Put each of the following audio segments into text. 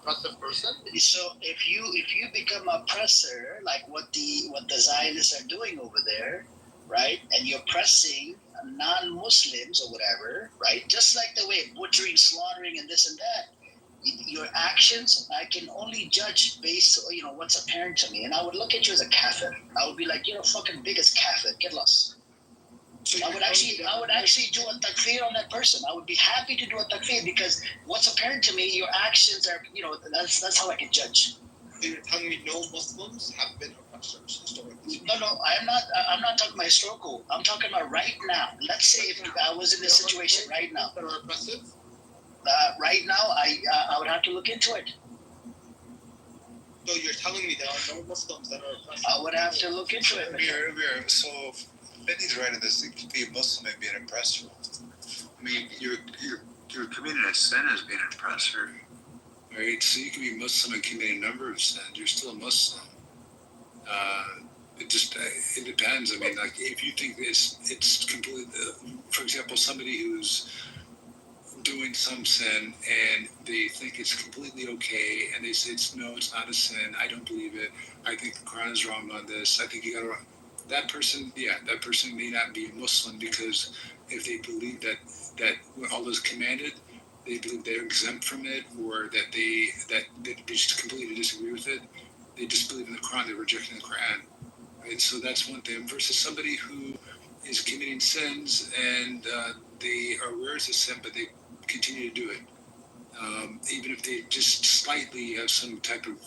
oppressive person. So if you become a oppressor, like what the Zionists are doing over there, right, and you're oppressing non-Muslims or whatever, right, just like the way butchering, slaughtering, and this and that, your actions I can only judge based on what's apparent to me, and I would look at you as a kafir. I would be like, you're a fucking biggest kafir. Get lost. So I would actually do a takfir on that person. I would be happy to do a takfir because what's apparent to me, your actions are, that's how I can judge. So you're telling me no Muslims have been oppressors historically? No, I'm not talking about historical. I'm talking about right now. Let's say if I was in this situation right now. That are oppressive? Right now, I would have to look into it. So you're telling me there are no Muslims that are oppressive? I would have to look into it. So Benny's right in this. It could be a Muslim and be an oppressor. I mean, you're committing a sin as being an oppressor, right? So you can be Muslim and commit a number of sins. You're still a Muslim. It depends. I mean, like if you think it's completely. For example, somebody who's doing some sin and they think it's completely okay, and they say it's not a sin. I don't believe it. I think the Quran is wrong on this. I think you got to. That person may not be a Muslim because if they believe that when Allah is commanded, they believe they're exempt from it, or that they just completely disagree with it. They just believe in the Quran. They're rejecting the Quran. Right? So that's one thing. Versus somebody who is committing sins and they are aware it's a sin, but they continue to do it, even if they just slightly have some type of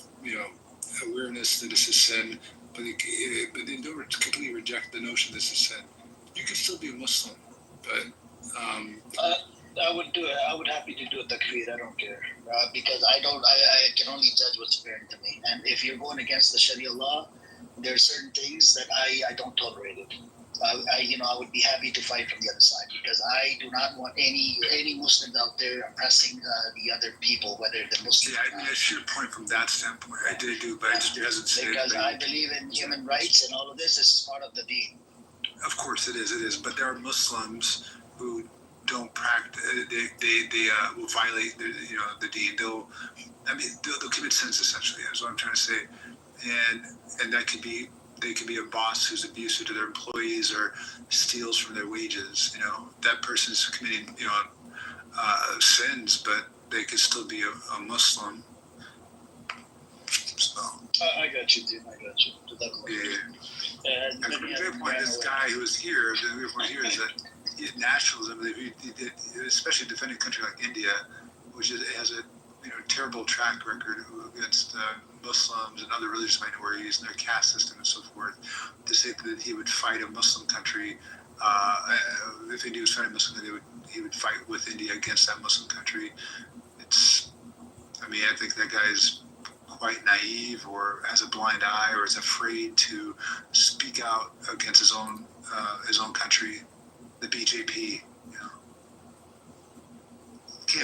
awareness that it's a sin. But they don't completely reject the notion this is sin. You can still be a Muslim, but I would do it. I would happy to do a takfir. I don't care because I can only judge what's apparent to me. And if you're going against the Sharia law, there are certain things that I don't tolerate it. I would be happy to fight from the other side because I do not want any Muslims out there oppressing the other people, whether they're Muslim. Yeah, I mean, that's your point from that standpoint. I did do, but it just hasn't said. Because I believe in human rights and all of this. This is part of the deen. Of course, it is. But there are Muslims who don't practice. They will violate the deen. They'll commit sins essentially. Is what I'm trying to say, and that could be. They could be a boss who's abusive to their employees or steals from their wages. That person's committing, sins, but they could still be a Muslim. So. I got you, dude. I got you. Yeah. And from your point, this guy who was here, the point here is that nationalism, especially defending a country like India, which has a terrible track record against Muslims and other religious minorities and their caste system and so forth, to say that he would fight a Muslim country, if India was fighting a Muslim country, he would fight with India against that Muslim country. I think that guy is quite naive or has a blind eye or is afraid to speak out against his own country, the BJP.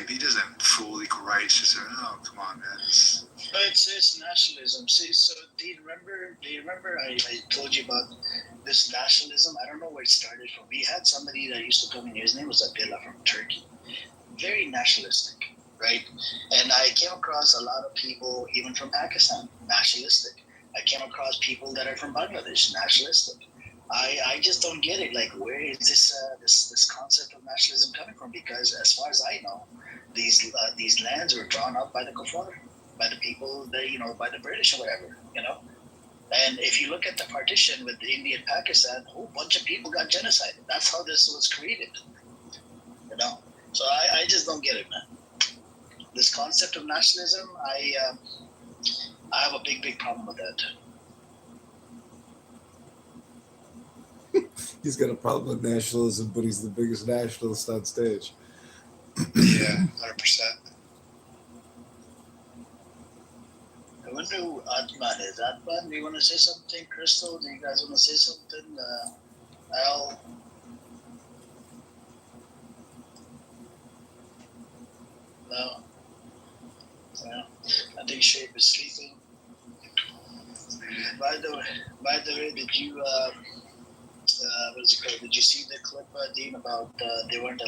He doesn't have full equal rights. Just oh, come on, man. It's nationalism. See, so do you remember I told you about this nationalism? I don't know where it started from. We had somebody that used to come in here. His name was Abdullah from Turkey. Very nationalistic, right? And I came across a lot of people, even from Pakistan, nationalistic. I came across people that are from Bangladesh, nationalistic. I just don't get it. Like, where is this concept of nationalism coming from? Because as far as I know, these lands were drawn up by the kuffar, by the people, by the British or whatever, And if you look at the partition with India and Pakistan, a whole bunch of people got genocided. That's how this was created, So I just don't get it, man. This concept of nationalism, I have a big problem with that. He's got a problem with nationalism, but he's the biggest nationalist on stage. Yeah, 100%. I wonder who Atman is. Atman, do you want to say something? Crystal, do you guys want to say something? Al? No. Yeah. I think Shape is sleeping. By the way, did you what is it called? Did you see the clip, Dean, about they weren't